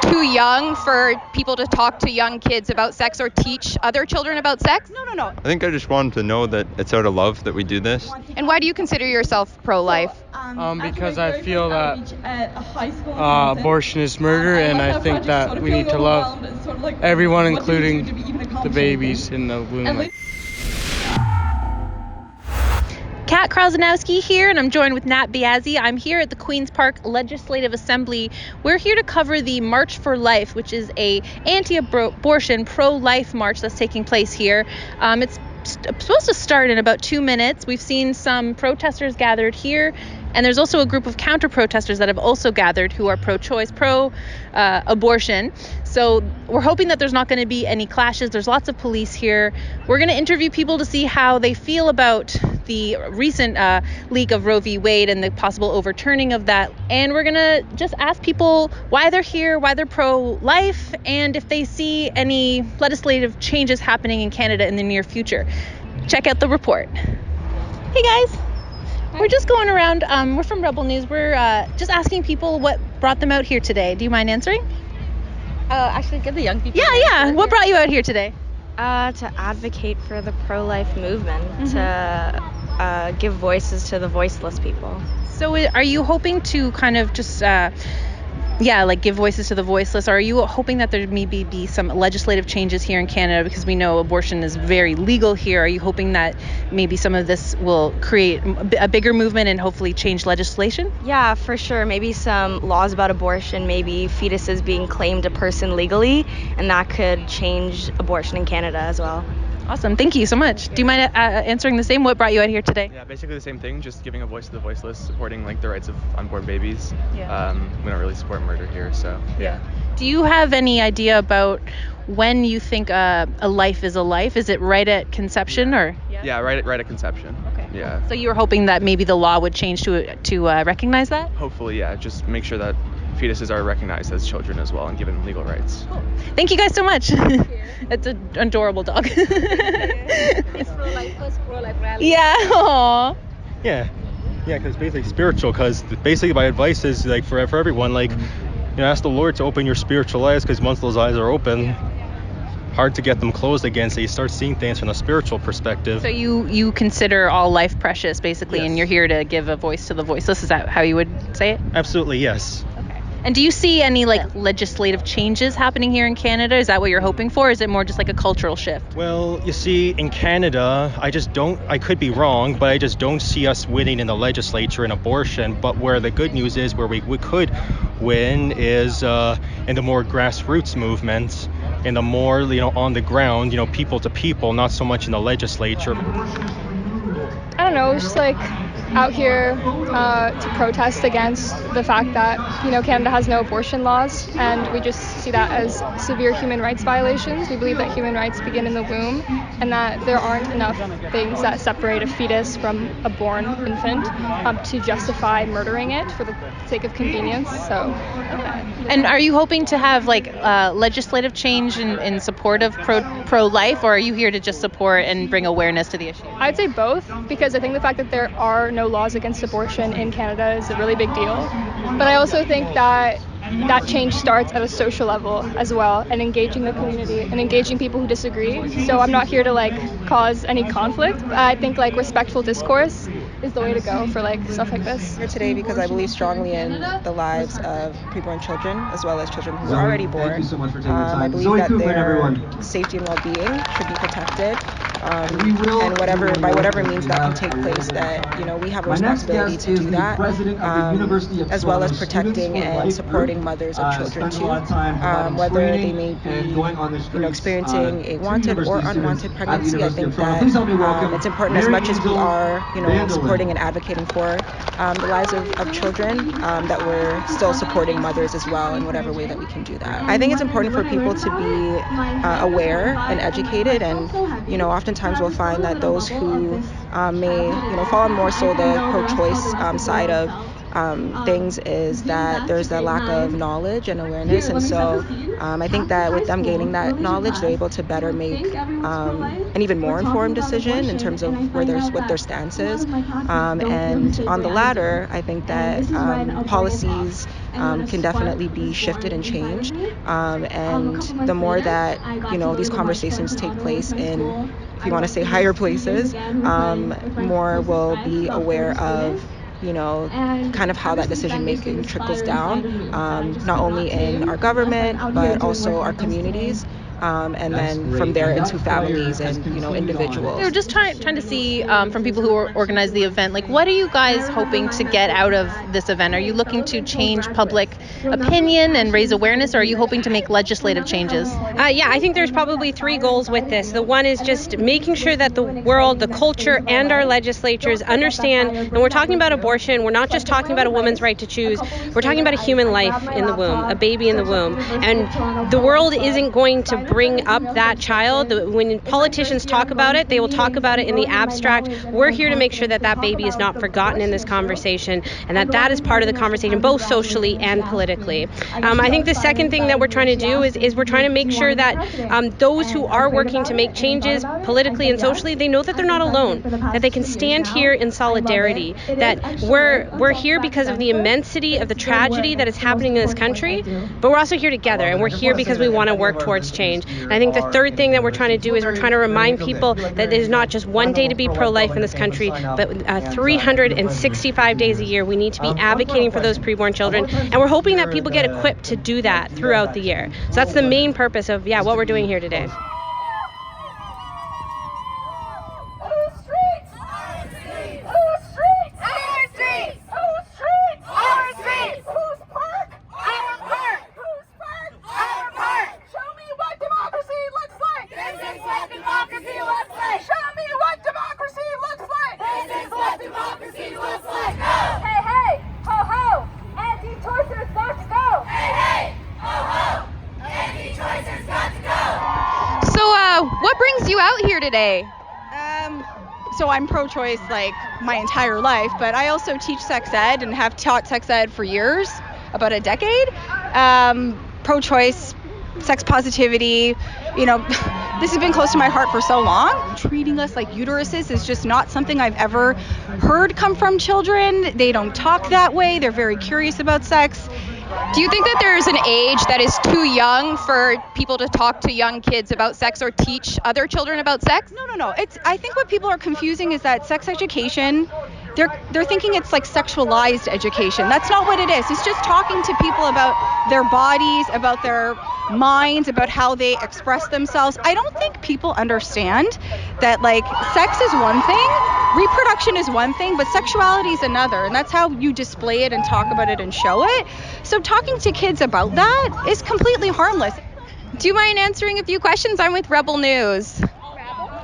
too young for people to talk to young kids about sex or teach other children about sex? No. I think I just wanted to know that it's out of love that we do this. And why do you consider yourself pro-life? Because I feel that abortion is murder, and I think that we need to love everyone, including the babies in the womb. Kat Krozonouski here, and I'm joined with Nat Biase. I'm here at the Queen's Park Legislative Assembly. We're here to cover the March for Life, which is a anti-abortion, pro-life march that's taking place here. It's supposed to start in about 2 minutes. We've seen some protesters gathered here, and there's also a group of counter-protesters that have also gathered who are pro-choice, pro-abortion. So we're hoping that there's not going to be any clashes. There's lots of police here. We're going to interview people to see how they feel about the recent leak of Roe v. Wade and the possible overturning of that. And we're going to just ask people why they're here, why they're pro-life, and if they see any legislative changes happening in Canada in the near future. Check out the report. Hey guys. We're just going around. We're from Rebel News. We're just asking people what brought them out here today. Do you mind answering? Actually, give the young people. Yeah. What brought you out here today? To advocate for the pro-life movement, to give voices to the voiceless people. So are you hoping to kind of just, give voices to the voiceless? Or are you hoping that there maybe be some legislative changes here in Canada, because we know abortion is very legal here? Are you hoping that maybe some of this will create a bigger movement and hopefully change legislation? Yeah, for sure. Maybe some laws about abortion, maybe fetuses being claimed a person legally, and that could change abortion in Canada as well. Awesome. Thank you so much. Do you mind answering the same? What brought you out here today? Yeah, basically the same thing, just giving a voice to the voiceless, supporting the rights of unborn babies. Yeah. We don't really support murder here, so yeah. Do you have any idea about when you think a life is a life? Is it right at conception or? Yeah, right at conception. Okay. Yeah. So you were hoping that maybe the law would change to recognize that? Hopefully, yeah. Just make sure that fetuses are recognized as children as well and given legal rights. Cool. Thank you guys so much. It's an adorable dog. It's first pro-life rally. Yeah. Aww. Yeah, because basically spiritual. Because basically my advice is for everyone, ask the Lord to open your spiritual eyes, because once those eyes are open, hard to get them closed again. So you start seeing things from a spiritual perspective. So you consider all life precious, basically, Yes. And you're here to give a voice to the voiceless. Is that how you would say it? Absolutely, yes. And do you see any legislative changes happening here in Canada? Is that what you're hoping for? Or is it more just like a cultural shift? Well, you see, in Canada, I could be wrong, but I just don't see us winning in the legislature in abortion. But where the good news is, where we could win, is in the more grassroots movements, in the more, on the ground, people to people, not so much in the legislature. I don't know, just out here to protest against the fact that, Canada has no abortion laws, and we just see that as severe human rights violations. We believe that human rights begin in the womb, and that there aren't enough things that separate a fetus from a born infant to justify murdering it for the sake of convenience. So. And are you hoping to have legislative change in support of pro-life, or are you here to just support and bring awareness to the issue? I'd say both, because I think the fact that there are no laws against abortion in Canada is a really big deal. But I also think that change starts at a social level as well, and engaging the community and engaging people who disagree. So I'm not here to cause any conflict. I think respectful discourse is the way to go for stuff like this. Here today because I believe strongly in the lives of preborn children, as well as children who are already born. I believe that their safety and well-being should be protected. And by whatever means that can take place, that we have a responsibility to do that, as well as protecting and supporting mothers of children too, whether they may be experiencing a wanted or unwanted pregnancy. I think that it's important, as much as we are supporting and advocating for the lives of children, that we're still supporting mothers as well in whatever way that we can do that. I think it's important for people to be aware and educated, and oftentimes we'll find that those who may fall on more so the pro-choice side of things is that there's a lack of knowledge and awareness, and so I think that with them gaining that knowledge, they're able to better make an even more informed decision in terms of what their stance is. And on the latter, I think that policies can definitely be shifted and changed. And the more that these conversations take place in, if you want to say, higher places, more will be aware of kind of how that decision making trickles down, not only in our government but also our communities. And then from there into families and individuals. We're just trying to see from people who organize the event, like, what are you guys hoping to get out of this event? Are you looking to change public opinion and raise awareness, or are you hoping to make legislative changes? Yeah, I think there's probably three goals with this. The one is just making sure that the world, the culture, and our legislatures understand when we're talking about abortion, we're not just talking about a woman's right to choose. We're talking about a human life in the womb, a baby in the womb. And the world isn't going to bring up that child. When politicians talk about it, they will talk about it in the abstract. We're here to make sure that that baby is not forgotten in this conversation, and that is part of the conversation, both socially and politically. I think the second thing that we're trying to do is we're trying to make sure that those who are working to make changes politically and socially, they know that they're not alone, that they can stand here in solidarity, that we're here because of the immensity of the tragedy that is happening in this country, but we're also here together, and we're here because we want to work towards change. And I think the third thing that we're trying to do is we're trying to remind people that there's not just one day to be pro-life in this country, but 365 days a year we need to be advocating for those preborn children, and we're hoping that people get equipped to do that throughout the year. So that's the main purpose of what we're doing here today. What brings you out here today? So I'm pro-choice like my entire life, but I also teach sex ed and have taught sex ed for years, about a decade. Pro-choice, sex positivity, this has been close to my heart for so long. Treating us like uteruses is just not something I've ever heard come from children. They don't talk that way. They're very curious about sex. Do you think that there's an age that is too young for people to talk to young kids about sex or teach other children about sex? No. I think what people are confusing is that sex education, they're thinking it's like sexualized education. That's not what it is. It's just talking to people about their bodies, about their minds, about how they express themselves. I don't think people understand that sex is one thing, reproduction is one thing, but sexuality is another, and that's how you display it and talk about it and show it. So talking to kids about that is completely harmless. Do you mind answering a few questions? I'm with Rebel News.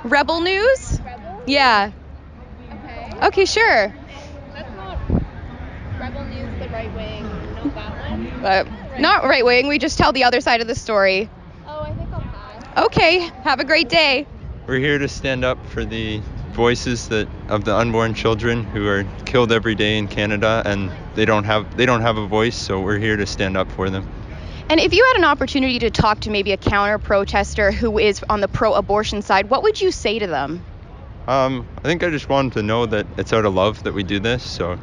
Rebel News? Yeah. Okay, sure. That's not Rebel News, the right wing. No, that one? Not right wing. We just tell the other side of the story. Oh, I think I'll pass. Okay. Have a great day. We're here to stand up for the voices of the unborn children who are killed every day in Canada, and they don't have a voice, so we're here to stand up for them. And if you had an opportunity to talk to maybe a counter-protester who is on the pro-abortion side, what would you say to them? I think I just wanted to know that it's out of love that we do this, so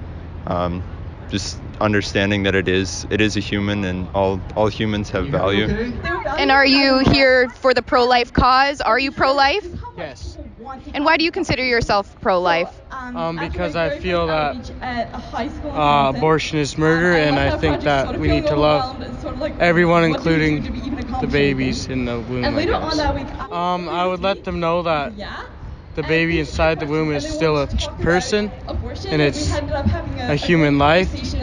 just understanding that it is a human, and all humans have value. And are you here for the pro-life cause? Are you pro-life? Yes. And why do you consider yourself pro-life? Because I feel that abortion is murder, and I think that we need to love everyone, including the babies in the womb, I guess. I would let them know that the baby inside the womb is still a person, and it's a human life,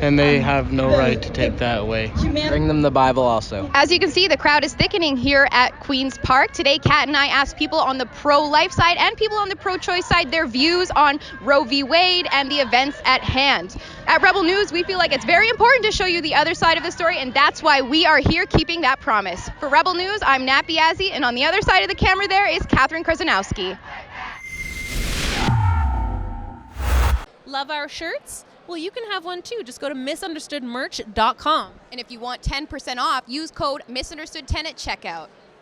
and they have no right to take that away. Bring them the Bible also. As you can see, the crowd is thickening here at Queen's Park. Today, Kat and I asked people on the pro-life side and people on the pro-choice side their views on Roe v. Wade and the events at hand. At Rebel News, we feel like it's very important to show you the other side of the story, and that's why we are here keeping that promise. For Rebel News, I'm Nat Biase, and on the other side of the camera there is Krozonouski. Love our shirts? Well, you can have one too. Just go to misunderstoodmerch.com. And if you want 10% off, use code misunderstood10 at checkout.